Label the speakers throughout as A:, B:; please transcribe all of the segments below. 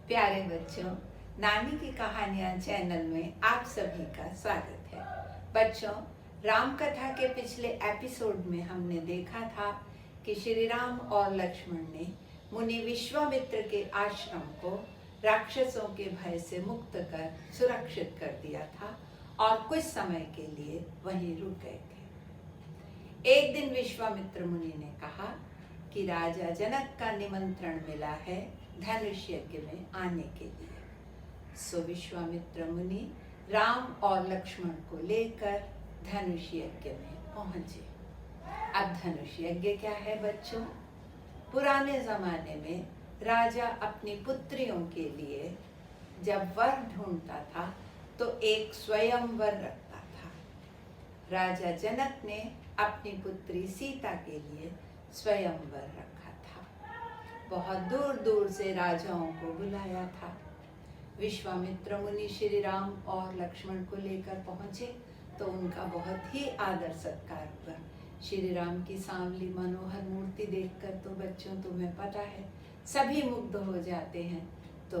A: प्यारे बच्चों, नानी की कहानियाँ चैनल में आप सभी का स्वागत है। बच्चों, राम कथा के पिछले एपिसोड में हमने देखा था कि श्री राम और लक्ष्मण ने मुनि विश्वामित्र के आश्रम को राक्षसों के भय से मुक्त कर सुरक्षित कर दिया था और कुछ समय के लिए वहीं रुक गए थे। एक दिन विश्वामित्र मुनि ने कहा कि राजा जनक का निमंत्रण मिला है धनुष यज्ञ में आने के लिए। सो विश्वामित्र मुनि राम और लक्ष्मण को लेकर धनुष यज्ञ में पहुंचे। अब धनुष यज्ञ क्या है बच्चों? पुराने जमाने में राजा अपनी पुत्रियों के लिए जब वर ढूंढता था तो एक स्वयंवर रखता था। राजा जनक ने अपनी पुत्री सीता के लिए स्वयंवर रखा था। बहुत दूर दूर से राजाओं को बुलाया था। विश्वामित्र मुनि श्री राम और लक्ष्मण को लेकर पहुंचे तो उनका बहुत ही आदर सत्कार हुआ। श्री राम की सांवली मनोहर मूर्ति देखकर तो बच्चों तुम्हें पता है सभी मुग्ध हो जाते हैं। तो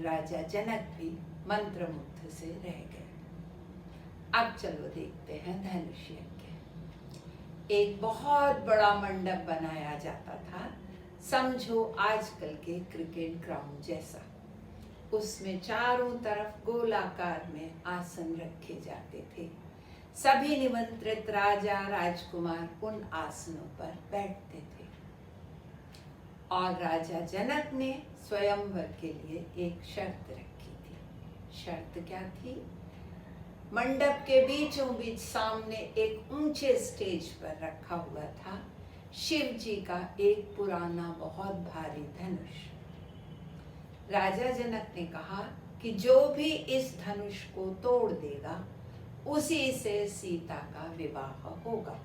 A: राजा जनक भी मंत्रमुग्ध से रह गए। अब चलो देखते हैं धनुष यज्ञ। एक बहुत बड़ा मंडप बनाया जाता था, समझो आजकल के क्रिकेट ग्राउंड जैसा। उसमें चारों तरफ गोलाकार में आसन रखे जाते थे। सभी निमंत्रित राजा राजकुमार उन आसनों पर बैठते थे और राजा जनक ने स्वयंवर के लिए एक शर्त रखी थी। शर्त क्या थी? मंडप के बीचों बीच सामने एक ऊंचे स्टेज पर रखा हुआ था शिव जी का एक पुराना बहुत भारी धनुष। राजा जनक ने कहा कि जो भी इस धनुष को तोड़ देगा उसी से सीता का विवाह होगा।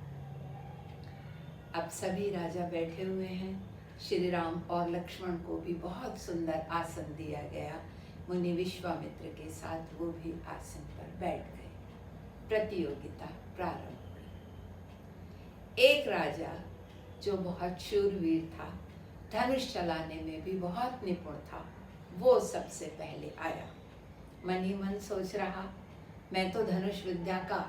A: अब सभी राजा बैठे हुए हैं। श्री राम और लक्ष्मण को भी बहुत सुंदर आसन दिया गया। मुनि विश्वामित्र के साथ वो भी आसन पर बैठ गए। प्रतियोगिता प्रारंभ हुई। एक राजा जो बहुत शूरवीर था, धनुष चलाने में भी बहुत निपुण था, वो सबसे पहले आया। मन ही मन सोच रहा, मैं तो धनुष विद्या का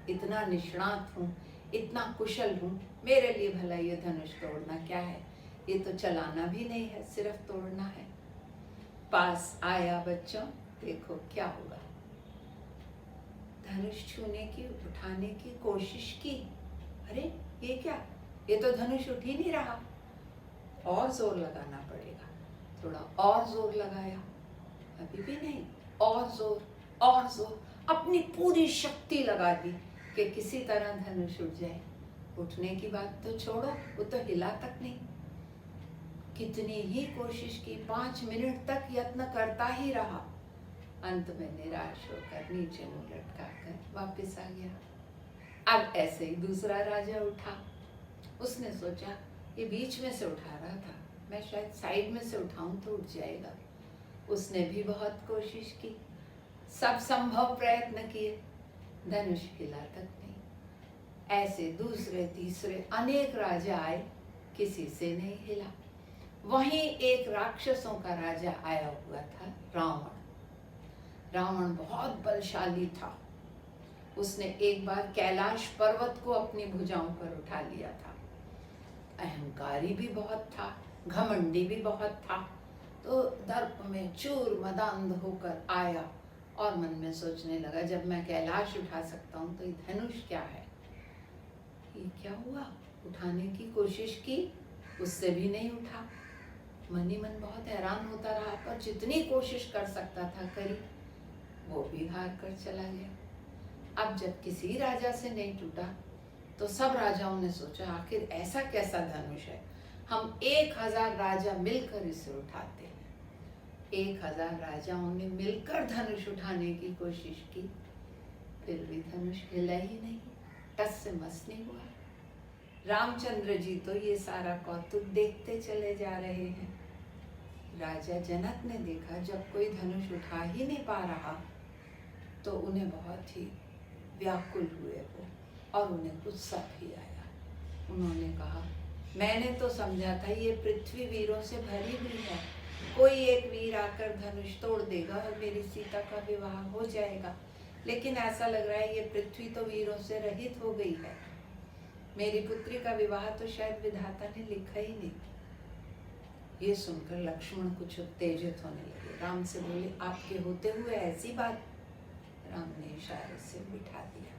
A: इतना निष्णात हूँ, इतना कुशल हूँ, मेरे लिए भला ये धनुष तोड़ना क्या है? ये तो चलाना भी नहीं है, सिर्फ तोड़ना है। पास आया बच्चों, देखो क्या हुआ। धनुष छूने की, उठाने की कोशिश की। अरे ये क्या? ये तो धनुष उठ ही नहीं रहा। और जोर लगाना पड़ेगा। थोड़ा और जोर लगाया, अभी भी नहीं। और जोर, और जोर, अपनी पूरी शक्ति लगा दी कि किसी तरह धनुष उठ जाए। उठने की बात तो छोड़ो, वो तो हिला तक नहीं। कितनी ही कोशिश की, 5 मिनट तक यत्न करता ही रहा। अंत में निराश होकर नीचे मुंह लटकाकर वापस आ गया। अब ऐसे ही दूसरा राजा उठा। उसने सोचा ये बीच में से उठा रहा था, मैं शायद साइड में से उठाऊं तो उठ जाएगा। उसने भी बहुत कोशिश की, सब संभव प्रयत्न किए, धनुष हिला तक नहीं। ऐसे दूसरे तीसरे अनेक राजा आए, किसी से नहीं हिला। वहीं एक राक्षसों का राजा आया हुआ था, रावण। रावण बहुत बलशाली था। उसने एक बार कैलाश पर्वत को अपनी भुजाओं पर उठा लिया था। अहंकारी भी बहुत था, घमंडी भी बहुत था। तो दर्प में चूर मदांध होकर आया और मन में सोचने लगा, जब मैं कैलाश उठा सकता हूँ तो ये धनुष क्या है? ये क्या हुआ? उठाने की कोशिश की, उससे भी नहीं उठा। मन ही मन बहुत हैरान होता रहा, पर जितनी कोशिश कर सकता था करी, वो भी हार कर चला गया। अब जब किसी राजा से नहीं टूटा तो सब राजाओं ने सोचा, आखिर ऐसा कैसा धनुष है, हम 1000 राजा मिलकर इसे उठाते हैं। 1000 राजाओं ने मिलकर धनुष उठाने की कोशिश की, फिर भी धनुष हिला ही नहीं, टस से मस नहीं हुआ। रामचंद्र जी तो ये सारा कौतुक देखते चले जा रहे हैं। राजा जनक ने देखा जब कोई धनुष उठा ही नहीं पा रहा तो उन्हें बहुत ही व्याकुल हुए वो, और उन्हें गुस्सा भी आया। उन्होंने कहा, मैंने तो समझा था ये पृथ्वी वीरों से भरी हुई है, कोई एक वीर आकर धनुष तोड़ देगा और मेरी सीता का विवाह हो जाएगा। लेकिन ऐसा लग रहा है ये पृथ्वी तो वीरों से रहित हो गई है। मेरी पुत्री का विवाह तो शायद विधाता ने लिखा ही नहीं। ये सुनकर लक्ष्मण कुछ उत्तेजित होने लगे। राम से बोले, आपके होते हुए ऐसी बात? राम ने इशारे से बिठा दिया,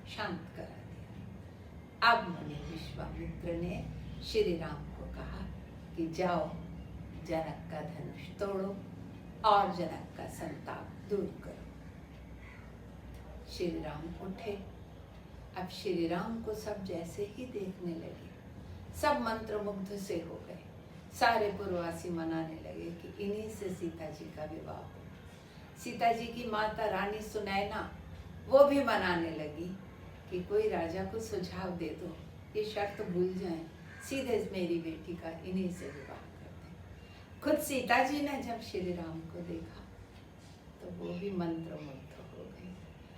A: शांत करा दिया। अब मुनि विश्वामित्र ने श्री राम को कहा कि जाओ, जनक का धनुष तोड़ो और जनक का संताप दूर करो। श्री राम उठे। अब श्री राम को सब जैसे ही देखने लगे, सब मंत्रमुग्ध से हो गए। सारे पुरवासी मनाने लगे कि इन्हीं से सीता जी का विवाह हो। सीता जी की माता रानी सुनैना वो भी मनाने लगी कि कोई राजा को सुझाव दे दो, ये शर्त भूल जाएं, सीधे मेरी बेटी का इन्हीं से विवाह कर दें। खुद सीता जी ने जब श्री राम को देखा तो वो भी मंत्रमुग्ध हो गई।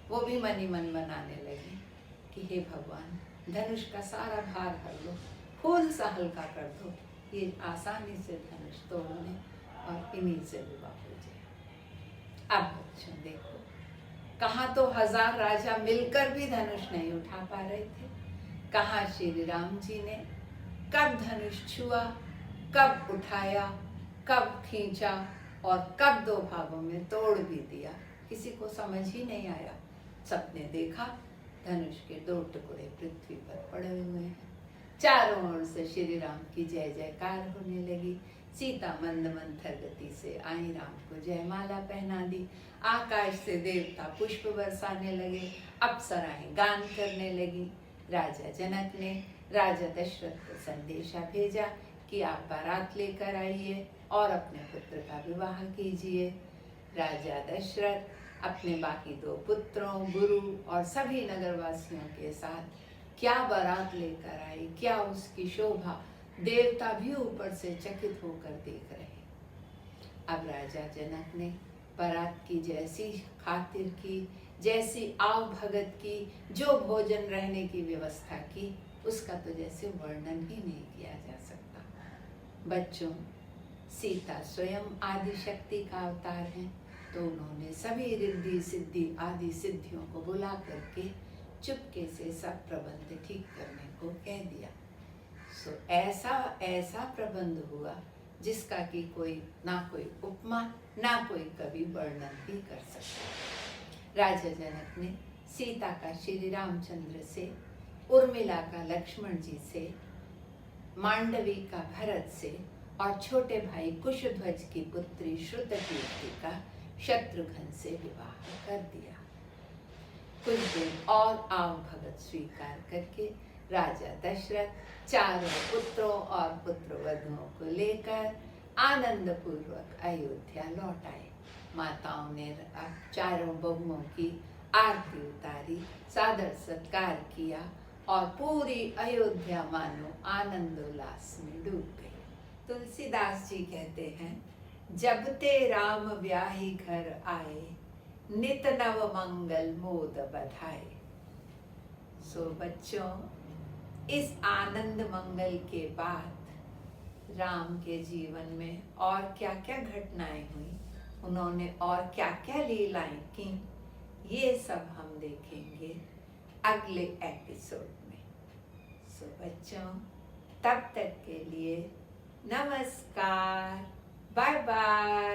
A: वो भी मनी मन मनाने लगी कि हे भगवान, धनुष का सारा भार हर लो, फूल सा हल्का कर दो, ये आसानी से धनुष तोड़ने और इन्हीं से विवाह हो जाए। अब बच्चों देखो, कहाँ तो 1000 राजा मिलकर भी धनुष नहीं उठा पा रहे थे, कहाँ श्री राम जी ने कब धनुष छुआ, कब उठाया, कब खींचा और कब 2 भागों में तोड़ भी दिया, किसी को समझ ही नहीं आया। सबने देखा धनुष के 2 टुकड़े पृथ्वी पर पड़े हुए हैं। चारों ओर से श्री राम की जय जयकार होने लगी। सीता मंद मंथर गति से आई, राम को जयमाला पहना दी। आकाश से देवता पुष्प बरसाने लगे, अप्सराएं गान करने लगी। राजा जनक ने राजा दशरथ को संदेशा भेजा कि आप बारात लेकर आइए और अपने पुत्र का विवाह कीजिए। राजा दशरथ अपने बाकी 2 पुत्रों, गुरु और सभी नगरवासियों के साथ क्या बारात लेकर आई, क्या उसकी शोभा, देवता भी ऊपर से चकित होकर देख रहे। अब राजा जनक ने बारात की जैसी खातिर की, जैसी आव भगत की, जो भोजन रहने की व्यवस्था की, उसका तो जैसे वर्णन ही नहीं किया जा सकता। बच्चों, सीता स्वयं आदि शक्ति का अवतार है, तो उन्होंने सभी रिद्धि सिद्धि आदि सिद्धियों को बुला करके चुपके से सब प्रबंध ठीक करने को कह दिया। सो ऐसा प्रबंध हुआ जिसका कि कोई ना कोई उपमा ना कोई कवि वर्णन भी कर सकता। राजा जनक ने सीता का श्री रामचंद्र से, उर्मिला का लक्ष्मण जी से, मांडवी का भरत से और छोटे भाई कुशध्वज की पुत्री श्रुतकीर्ति का शत्रुघ्न से विवाह कर दिया। कुछ दिन और आव भगत स्वीकार करके राजा दशरथ चारों पुत्रों और पुत्रवधुओं को लेकर आनंद पूर्वक अयोध्या लौट आए। माताओं ने चारों बहुओं की आरती उतारी, सादर सत्कार किया और पूरी अयोध्या मानो आनंदोल्लास में डूब गई। तुलसीदास जी कहते हैं, जब ते राम ब्याही घर आए, नित नव मंगल मोद बधाए। सो बच्चों, इस आनंद मंगल के बाद राम के जीवन में और क्या क्या घटनाएं हुई, उन्होंने और क्या क्या लीलाएं की, ये सब हम देखेंगे अगले एपिसोड में। सो बच्चों, तब तक के लिए नमस्कार, बाय बाय।